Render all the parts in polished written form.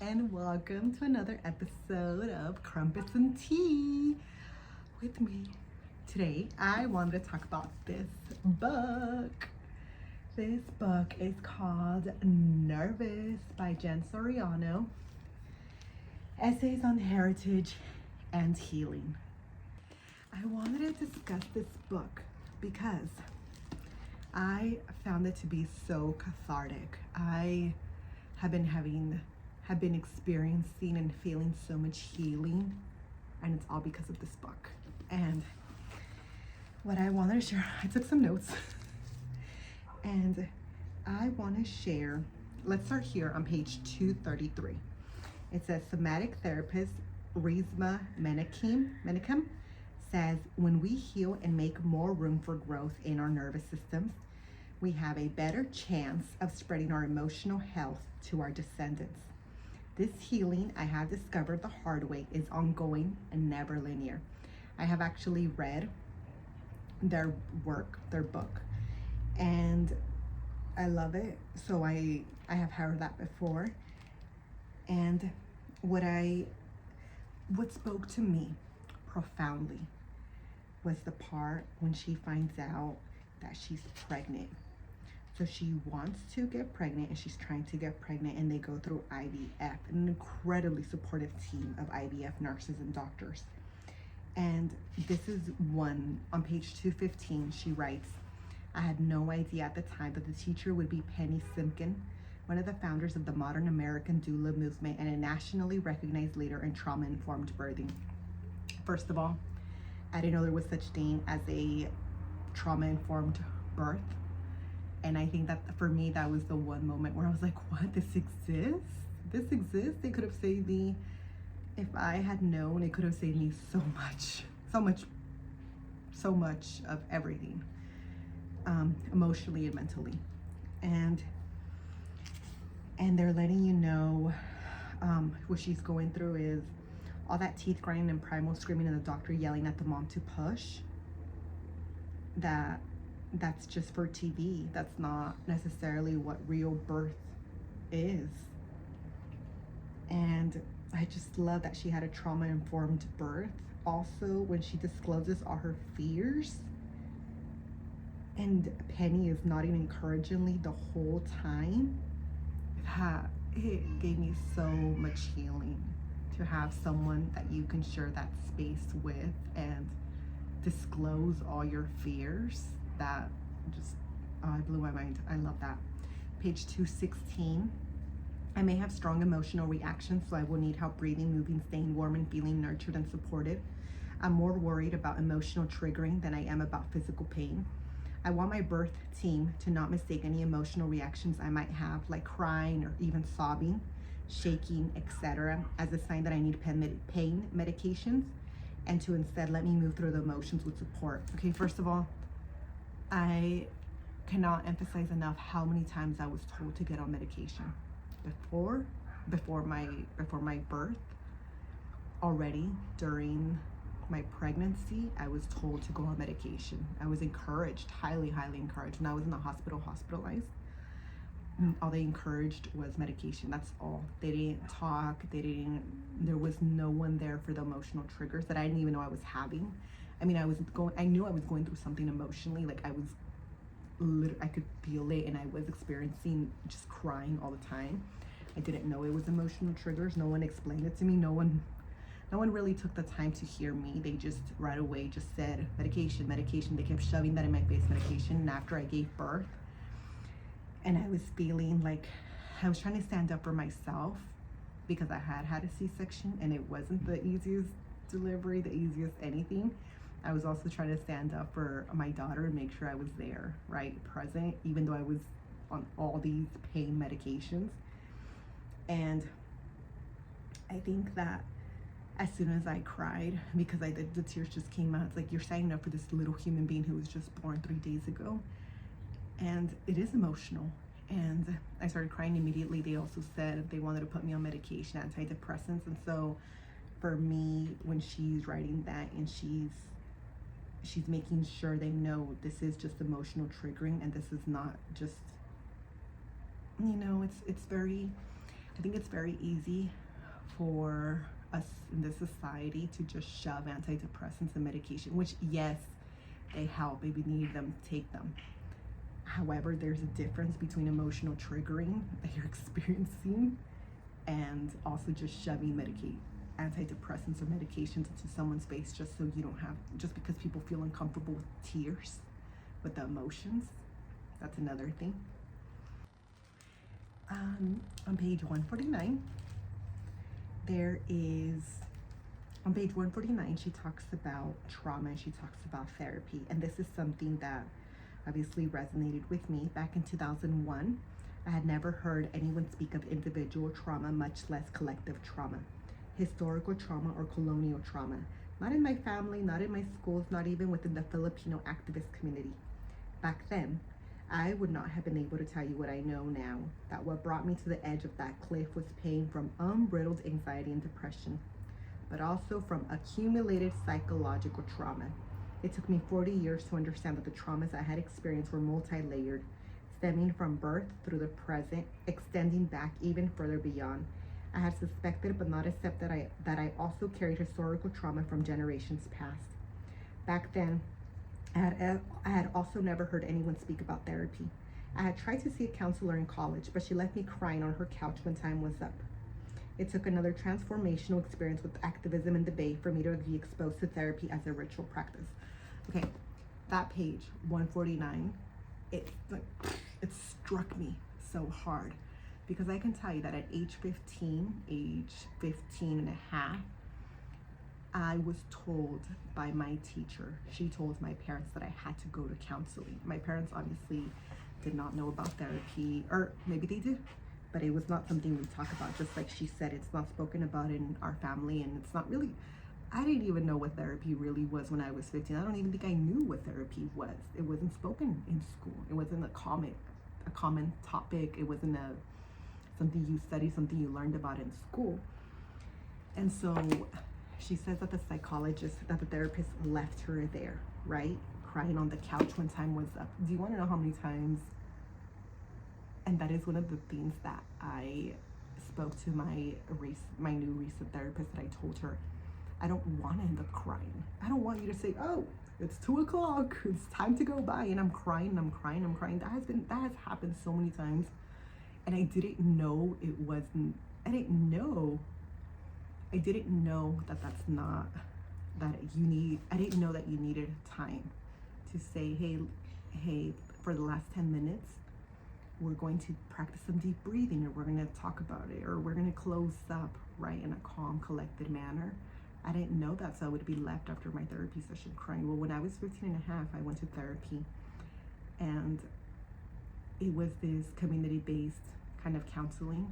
and welcome to another episode of Crumpets and Tea with me. Today, I wanted to talk about this book. This book is called Nervous by Soriano. Essays on Heritage and Healing. I wanted to discuss this book because I found it to be so cathartic. I have been experiencing and feeling so much healing, and it's all because of this book. And what I wanted to share, I took some notes and I want to share. Let's start here on page 233. It says somatic therapist Rizma Menakem says, when we heal and make more room for growth in our nervous systems, we have a better chance of spreading our emotional health to our descendants. This healing, I have discovered the hard way, is ongoing and never linear. I have actually read their book, and I love it. So I have heard that before. And what spoke to me profoundly was the part when she finds out that she's pregnant. So she wants to get pregnant and she's trying to get pregnant, and they go through IVF, an incredibly supportive team of IVF nurses and doctors. And this is one, on page 215, she writes, I had no idea at the time that the teacher would be Penny Simkin, one of the founders of the modern American doula movement and a nationally recognized leader in trauma-informed birthing. First of all, I didn't know there was such thing as a trauma-informed birth. And I think that for me, that was the one moment where I was like, what, this exists? This exists? They could have saved me. If I had known, it could have saved me so much of everything, emotionally and mentally. And they're letting you know what she's going through is all that teeth grinding and primal screaming and the doctor yelling at the mom to push. That's just for TV. That's not necessarily what real birth is. And I just love that she had a trauma-informed birth. Also, when she discloses all her fears, and Penny is nodding encouragingly the whole time, it gave me so much healing to have someone that you can share that space with and disclose all your fears. That just it blew my mind. I love that. Page 216. I may have strong emotional reactions, so I will need help breathing, moving, staying warm, and feeling nurtured and supported. I'm more worried about emotional triggering than I am about physical pain. I want my birth team to not mistake any emotional reactions I might have, like crying or even sobbing, shaking, etc., as a sign that I need pain medications, and to instead let me move through the emotions with support. Okay, first of all, I cannot emphasize enough how many times I was told to get on medication before my birth. Already during my pregnancy, I was told to go on medication. I was encouraged, highly encouraged. When I was in the hospitalized, all they encouraged was medication. That's all. They didn't talk. There was no one there for the emotional triggers that I didn't even know I was having. I mean, I knew I was going through something emotionally. Like I could feel it, and I was experiencing just crying all the time. I didn't know it was emotional triggers. No one explained it to me. No one really took the time to hear me. They just right away just said medication. They kept shoving that in my face, medication. And after I gave birth, and I was feeling like I was trying to stand up for myself because I had a C-section, and it wasn't the easiest delivery, the easiest anything. I was also trying to stand up for my daughter and make sure I was there, right, present, even though I was on all these pain medications. And I think that as soon as I cried, because the tears just came out, it's like you're standing up for this little human being who was just born 3 days ago. And it is emotional. And I started crying immediately. They also said they wanted to put me on medication, antidepressants. And so for me, when she's writing that and she's making sure they know this is just emotional triggering and this is not just, it's very, I think it's very easy for us in this society to just shove antidepressants and medication, which, yes, they help. Maybe need them, take them. However, there's a difference between emotional triggering that you're experiencing and also just shoving antidepressants or medications into someone's face just so you don't have, just because people feel uncomfortable with tears, with the emotions. That's another thing. On page 149, on page 149, she talks about trauma and she talks about therapy. And this is something that obviously resonated with me. Back in 2001, I had never heard anyone speak of individual trauma, much less collective trauma, historical trauma, or colonial trauma. Not in my family, not in my schools, not even within the Filipino activist community. Back then, I would not have been able to tell you what I know now, that what brought me to the edge of that cliff was pain from unbridled anxiety and depression, but also from accumulated psychological trauma. It took me 40 years to understand that the traumas I had experienced were multi-layered, stemming from birth through the present, extending back even further beyond. I had suspected but not accepted that I also carried historical trauma from generations past. Back then, I had also never heard anyone speak about therapy. I had tried to see a counselor in college, but she left me crying on her couch when time was up. It took another transformational experience with activism and debate for me to be exposed to therapy as a ritual practice. Okay, that page, 149, it struck me so hard because I can tell you that at age 15 and a half, I was told by my teacher, she told my parents that I had to go to counseling. My parents obviously did not know about therapy, or maybe they did, but it was not something we talk about. Just like she said, it's not spoken about in our family, and it's not really, I didn't even know what therapy really was when I was 15. I don't even think I knew what therapy was. It wasn't spoken in school. It wasn't a common topic. It wasn't something you studied, something you learned about in school. And so she says that the therapist left her there, right? Crying on the couch when time was up. Do you want to know how many times? And that is one of the things that I spoke to my new recent therapist, that I told her, I don't want to end up crying. I don't want you to say, oh, it's 2:00, it's time to go by, and I'm crying. That has happened so many times. And I didn't know I didn't know that that's not, that I didn't know that you needed time to say, hey, for the last 10 minutes, we're going to practice some deep breathing, or we're going to talk about it, or we're going to close up, right, in a calm, collected manner. I didn't know that, so I would be left after my therapy session crying. Well, when I was 15 and a half, I went to therapy, and it was this community-based kind of counseling.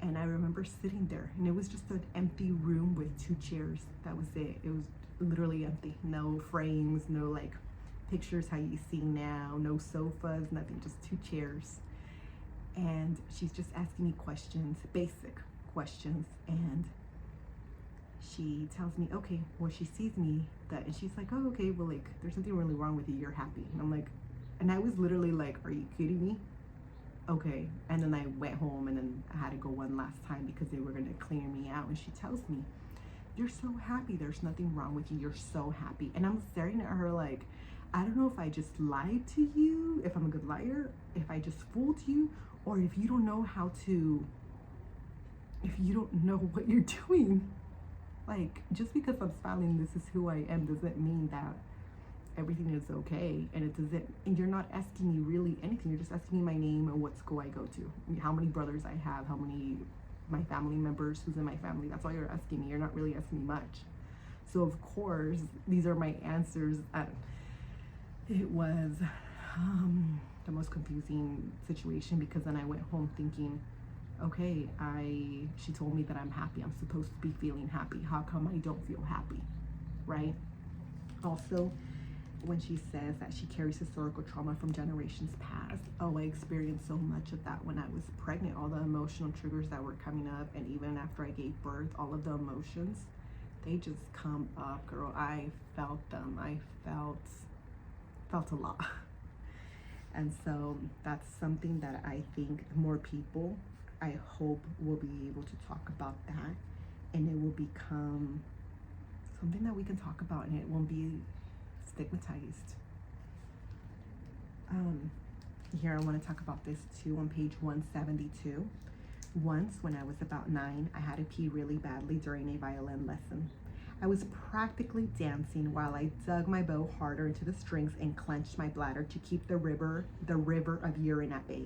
And I remember sitting there, and it was just an empty room with 2 chairs. That was it. It was literally empty. No frames, no like pictures how you see now, no sofas, nothing, just 2 chairs. And she's just asking me questions, basic questions. And she tells me, okay, well, she sees me and she's like, oh, okay, well, like, there's something really wrong with you. You're happy. And I'm like, and I was literally like, are you kidding me? Okay. And then I went home, and then I had to go one last time because they were going to clear me out. And she tells me, you're so happy. There's nothing wrong with you. You're so happy. And I'm staring at her like, I don't know if I just lied to you, if I'm a good liar, if I just fooled you, or if you don't know if you don't know what you're doing. Like, just because I'm smiling, this is who I am, doesn't mean that everything is okay. And you're not asking me really anything. You're just asking me my name and what school I go to, how many brothers I have, how many my family members, who's in my family. That's all you're asking me. You're not really asking me much. So of course, these are my answers. It was the most confusing situation, because then I went home thinking, okay, she told me that I'm happy. I'm supposed to be feeling happy. How come I don't feel happy, right? Also, when she says that she carries historical trauma from generations past, oh, I experienced so much of that when I was pregnant. All the emotional triggers that were coming up, and even after I gave birth, all of the emotions, they just come up, girl. I felt them. I felt a lot. And so that's something that I think more people I hope we'll be able to talk about that, and it will become something that we can talk about, and it won't be stigmatized. Here I want to talk about this too on page 172. Once, when I was about 9, I had to pee really badly during a violin lesson. I was practically dancing while I dug my bow harder into the strings and clenched my bladder to keep the river of urine at bay.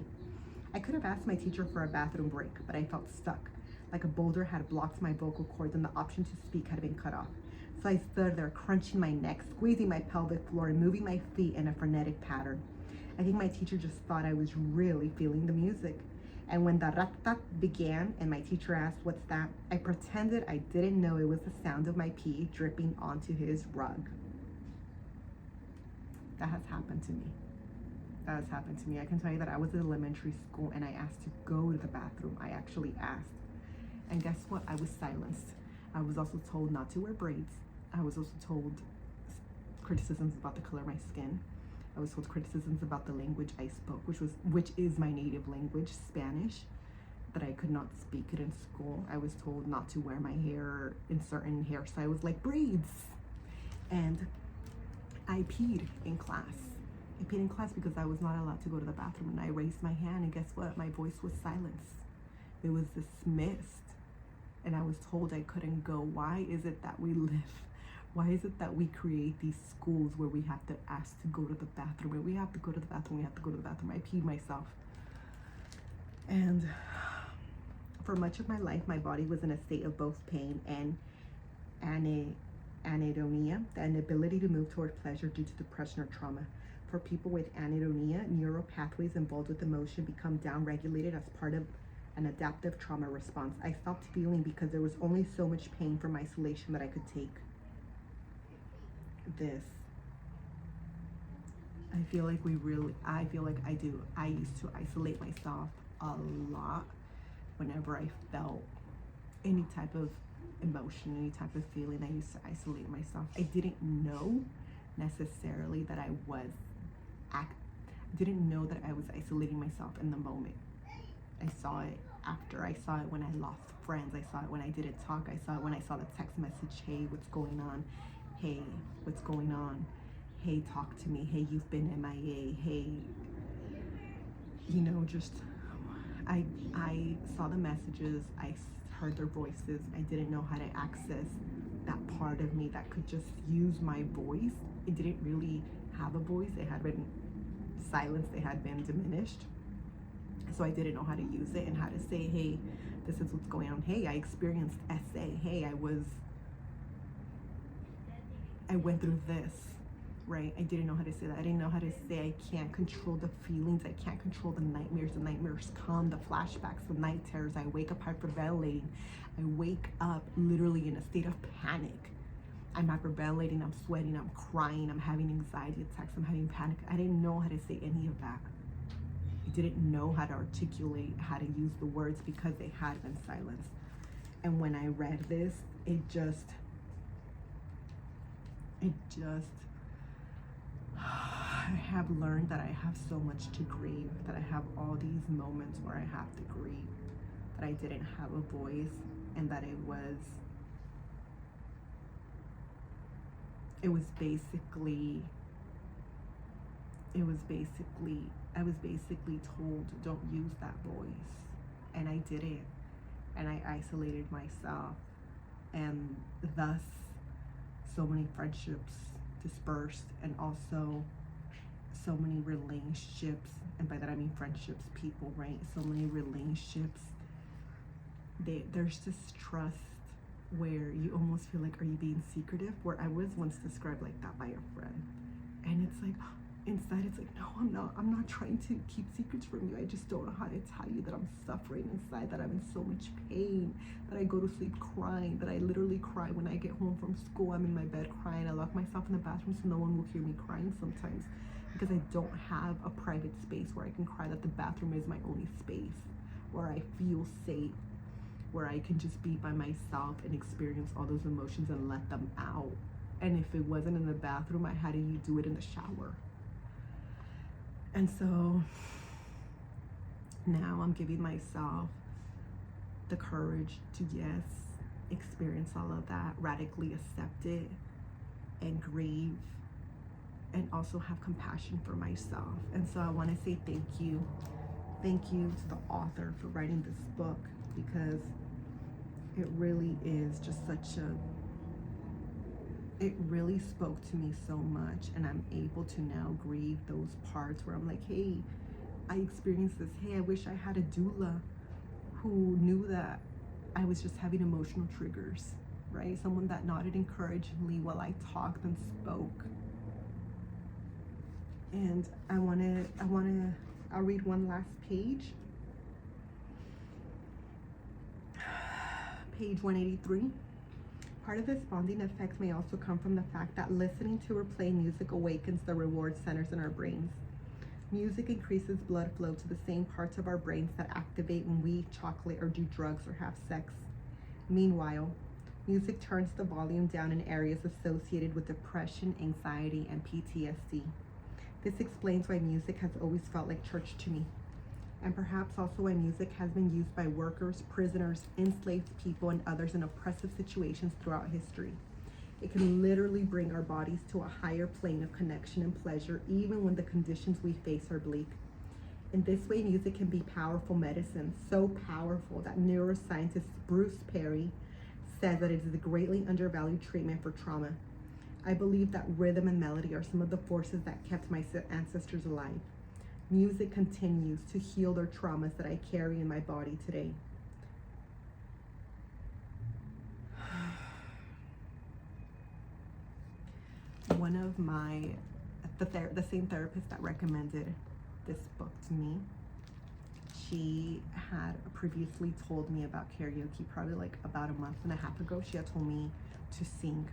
I could have asked my teacher for a bathroom break, but I felt stuck, like a boulder had blocked my vocal cords and the option to speak had been cut off. So I stood there, crunching my neck, squeezing my pelvic floor, and moving my feet in a frenetic pattern. I think my teacher just thought I was really feeling the music. And when the rak-tak began and my teacher asked, "What's that?" I pretended I didn't know it was the sound of my pee dripping onto his rug. That has happened to me. That has happened to me. I can tell you that I was in elementary school and I asked to go to the bathroom. I actually asked. And guess what? I was silenced. I was also told not to wear braids. I was also told criticisms about the color of my skin. I was told criticisms about the language I spoke, which is my native language, Spanish, that I could not speak it in school. I was told not to wear my hair in certain hairstyles like braids. And I peed in class. I peed in class because I was not allowed to go to the bathroom, and I raised my hand, and guess what? My voice was silenced. It was dismissed, and I was told I couldn't go. Why is it that we live? Why is it that we create these schools where we have to ask to go to the bathroom? And we have to go to the bathroom, we have to go to the bathroom. I peed myself. And for much of my life, my body was in a state of both pain and anhedonia, the inability to move toward pleasure due to depression or trauma. For people with anhedonia, neural pathways involved with emotion become downregulated as part of an adaptive trauma response. I stopped feeling because there was only so much pain from isolation that I could take. This, I feel like I do. I used to isolate myself a lot whenever I felt any type of emotion, any type of feeling. I used to isolate myself. I didn't know necessarily that I was didn't know that I was isolating myself in the moment. I saw it after. I saw it when I lost friends. I saw it when I didn't talk. I saw it when I saw the text message, "Hey, what's going on? Hey, what's going on? Hey, talk to me. Hey, you've been MIA. Hey," just I saw the messages. I heard their voices. I didn't know how to access that part of me that could just use my voice. It didn't really have a voice. It had been silenced. It had been diminished. So I didn't know how to use it and how to say, "Hey, this is what's going on. Hey, I experienced SA. Hey, I went through this," right? I didn't know how to say that. I didn't know how to say I can't control the feelings. I can't control the nightmares. The nightmares come, the flashbacks, the night terrors. I wake up hyperventilating. I wake up literally in a state of panic. I'm hyperventilating, I'm sweating, I'm crying, I'm having anxiety attacks, I'm having panic. I didn't know how to say any of that. I didn't know how to articulate, how to use the words because they had been silenced. And when I read this, I have learned that I have so much to grieve, that I have all these moments where I have to grieve, that I didn't have a voice, and that I was basically told, "Don't use that voice," and I didn't, and I isolated myself, and thus so many friendships dispersed, and also so many relationships, and by that I mean friendships, people, right? So many relationships, there's this trust where you almost feel like, are you being secretive? Where I was once described like that by a friend, and it's like, inside it's like, no, I'm not trying to keep secrets from you. I just don't know how to tell you that I'm suffering inside, that I'm in so much pain, that I go to sleep crying, that I literally cry when I get home from school. I'm in my bed crying. I lock myself in the bathroom so no one will hear me crying sometimes, because I don't have a private space where I can cry, that the bathroom is my only space where I feel safe, where I can just be by myself and experience all those emotions and let them out. And if it wasn't in the bathroom, I had to do it in the shower. And so now I'm giving myself the courage to, yes, experience all of that, radically accept it, and grieve, and also have compassion for myself. And so I want to say thank you. Thank you to the author for writing this book, because it really is just it really spoke to me so much, and I'm able to now grieve those parts where I'm like, hey, I experienced this. Hey, I wish I had a doula who knew that I was just having emotional triggers, right? Someone that nodded encouragingly while I talked and spoke. And I'll read one last page. Page 183. Part of this bonding effect may also come from the fact that listening to or playing music awakens the reward centers in our brains. Music increases blood flow to the same parts of our brains that activate when we eat chocolate or do drugs or have sex. Meanwhile, music turns the volume down in areas associated with depression, anxiety, and PTSD. This explains why music has always felt like church to me, and perhaps also why music has been used by workers, prisoners, enslaved people, and others in oppressive situations throughout history. It can literally bring our bodies to a higher plane of connection and pleasure, even when the conditions we face are bleak. In this way, music can be powerful medicine, so powerful that neuroscientist Bruce Perry says that it is a greatly undervalued treatment for trauma. I believe that rhythm and melody are some of the forces that kept my ancestors alive. Music continues to heal their traumas that I carry in my body today. One of the same therapist that recommended this book to me, she had previously told me about karaoke, probably like about a month and a half ago. She had told me to sing.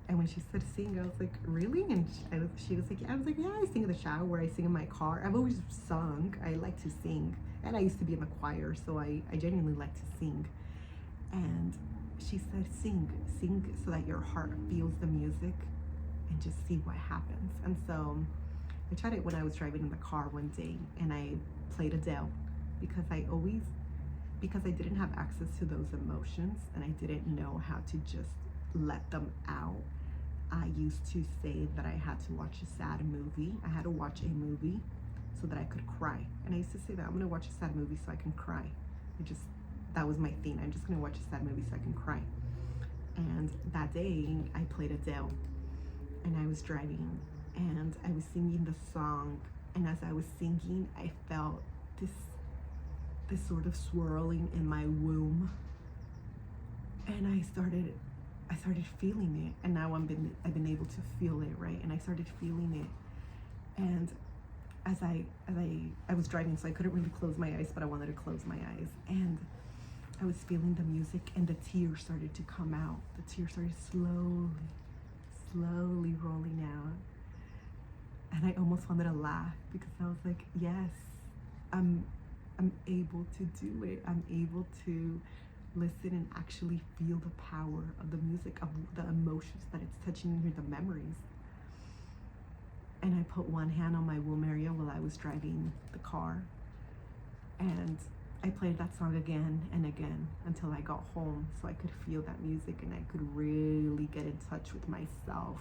And when she said sing, I was like, really? And she was like, yeah. I was like, yeah, I sing in the shower, I sing in my car. I've always sung. I like to sing. And I used to be in the choir, so I genuinely like to sing. And she said, sing so that your heart feels the music and just see what happens. And so I tried it when I was driving in the car one day, and I played Adele, because I didn't have access to those emotions, and I didn't know how to just let them out. I used to say that I had to watch a sad movie. I had to watch a movie so that I could cry. And I used to say that I'm gonna watch a sad movie so I can cry. That was my thing. I'm just gonna watch a sad movie so I can cry. And that day I played Adele, and I was driving, and I was singing the song, and as I was singing, I felt this sort of swirling in my womb, and I started feeling it, and now I've been able to feel it, right? And I started feeling it, and as I was driving, so I couldn't really close my eyes, but I wanted to close my eyes, and I was feeling the music, and the tears started to come out. The tears started slowly rolling out, and I almost wanted to laugh, because I was like, yes, I'm able to do it. I'm able to listen and actually feel the power of the music, of the emotions that it's touching here, the memories. And I put one hand on my womb area while I was driving the car, and I played that song again and again until I got home, so I could feel that music and I could really get in touch with myself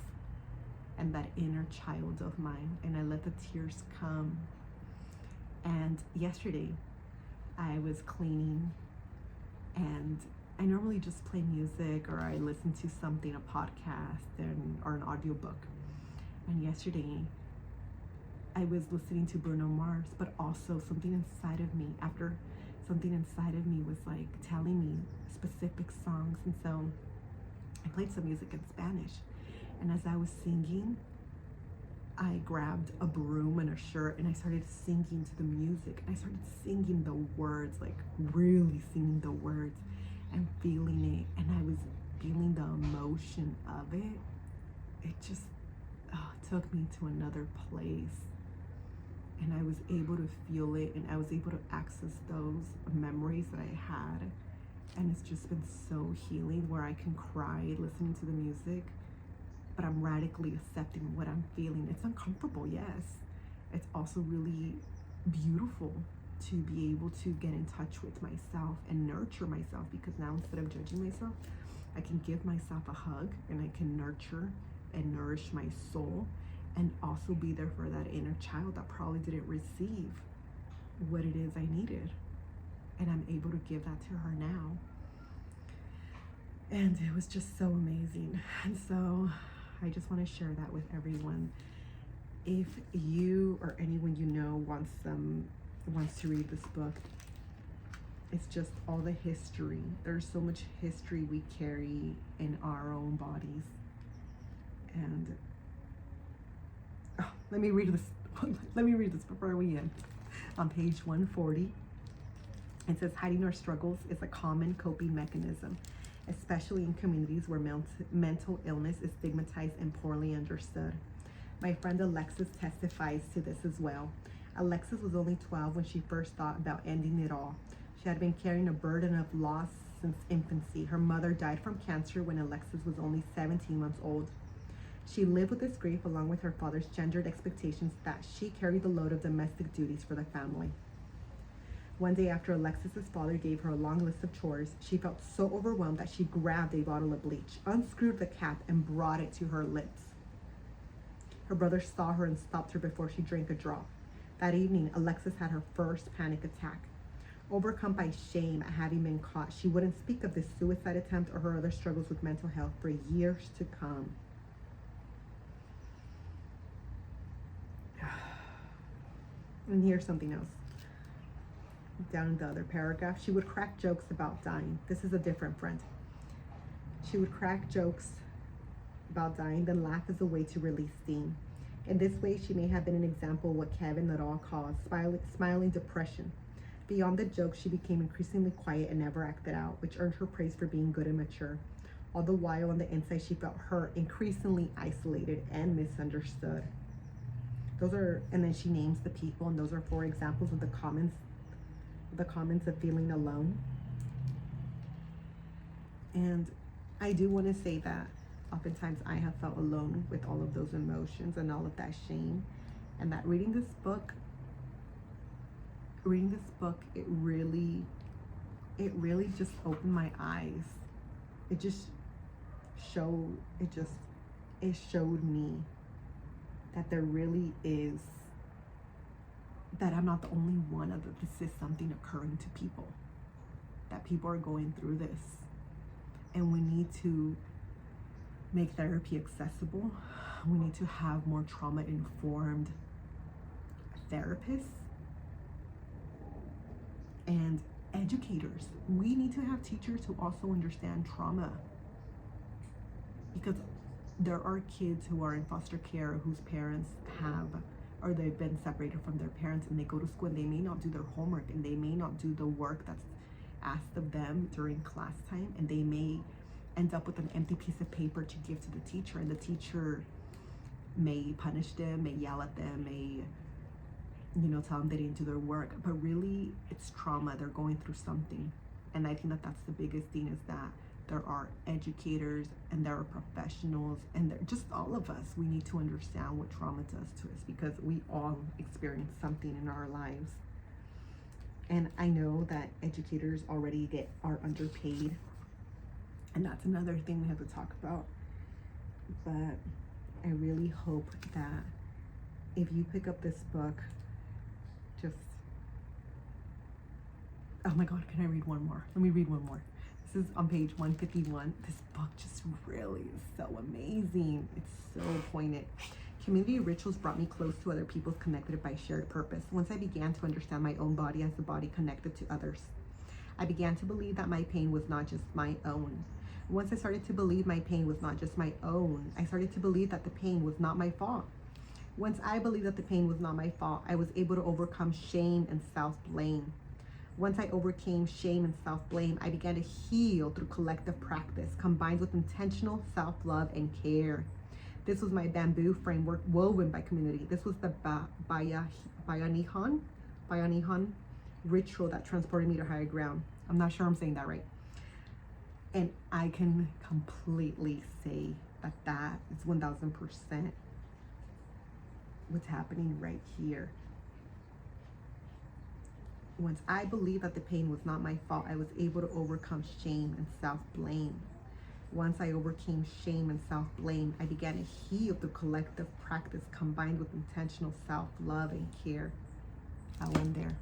and that inner child of mine, and I let the tears come. And yesterday I was cleaning, and I normally just play music, or I listen to something, a podcast or an audiobook. And yesterday I was listening to Bruno Mars, but also something inside of me was like telling me specific songs. And so I played some music in Spanish, and as I was singing, I grabbed a broom and a shirt, and I started singing to the music. I started singing the words, like really singing the words and feeling it. And I was feeling the emotion of it. It just took me to another place. And I was able to feel it, and I was able to access those memories that I had. And it's just been so healing, where I can cry listening to the music, but I'm radically accepting what I'm feeling. It's uncomfortable, yes. It's also really beautiful, to be able to get in touch with myself and nurture myself, because now instead of judging myself, I can give myself a hug and I can nurture and nourish my soul, and also be there for that inner child that probably didn't receive what it is I needed. And I'm able to give that to her now. And it was just so amazing. And so I just want to share that with everyone. If you or anyone you know wants to read this book, it's just all the history. There's so much history we carry in our own bodies. And let me read this before we end. On page 140, it says, hiding our struggles is a common coping mechanism, especially in communities where mental illness is stigmatized and poorly understood. My friend Alexis testifies to this as well. Alexis was only 12 when she first thought about ending it all. She had been carrying a burden of loss since infancy. Her mother died from cancer when Alexis was only 17 months old. She lived with this grief along with her father's gendered expectations that she carried the load of domestic duties for the family. One day after Alexis's father gave her a long list of chores, she felt so overwhelmed that she grabbed a bottle of bleach, unscrewed the cap, and brought it to her lips. Her brother saw her and stopped her before she drank a drop. That evening, Alexis had her first panic attack. Overcome by shame at having been caught, she wouldn't speak of this suicide attempt or her other struggles with mental health for years to come. And here's something else. Down in the other paragraph, she would crack jokes about dying. This is a different friend. She would crack jokes about dying, then laugh as a way to release steam. In this way, she may have been an example of what Kevin Nadal calls smiling depression. Beyond the joke, she became increasingly quiet and never acted out, which earned her praise for being good and mature. All the while on the inside, she felt hurt, increasingly isolated and misunderstood. And then she names the people, and those are 4 examples of the comments of feeling alone. And I do want to say that oftentimes I have felt alone with all of those emotions and all of that shame, and that reading this book, it really just opened my eyes. It showed me that there really is, that I'm not the only one, that this is something occurring to people, that people are going through this, and we need to make therapy accessible. We need to have more trauma-informed therapists and educators. We need to have teachers who also understand trauma, because there are kids who are in foster care whose parents they've been separated from their parents, and they go to school and they may not do their homework, and they may not do the work that's asked of them during class time, and they may end up with an empty piece of paper to give to the teacher, and the teacher may punish them, may yell at them, may tell them they didn't do their work, but really it's trauma. They're going through something. And I think that that's the biggest thing, is that there are educators and there are professionals, and just all of us, we need to understand what trauma does to us, because we all experience something in our lives. And I know that educators already are underpaid, and that's another thing we have to talk about. But I really hope that if you pick up this book, oh my God, can I read one more? Let me read one more. This is on page 151. This book just really is so amazing. It's so poignant. Community rituals brought me close to other people connected by shared purpose. Once I began to understand my own body as the body connected to others, I began to believe that my pain was not just my own. Once I started to believe my pain was not just my own, I started to believe that the pain was not my fault. Once I believed that the pain was not my fault, I was able to overcome shame and self-blame. Once I overcame shame and self-blame, I began to heal through collective practice, combined with intentional self-love and care. This was my bamboo framework woven by community. This was the Bayanihan ritual that transported me to higher ground. I'm not sure I'm saying that right. And I can completely say that is 1000% what's happening right here. Once I believed that the pain was not my fault, I was able to overcome shame and self-blame. Once I overcame shame and self-blame, I began to heal through collective practice combined with intentional self-love and care. I'll end there.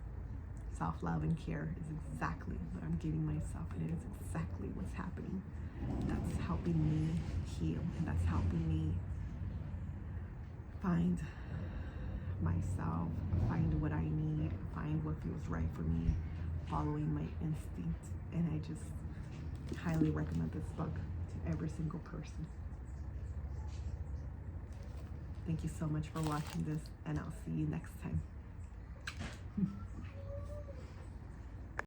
Self-love and care is exactly what I'm giving myself, and it is exactly what's happening. That's helping me heal, and that's helping me find myself, find what I need, find what feels right for me, following my instinct. And I just highly recommend this book to every single person. Thank you so much for watching this, and I'll see you next time.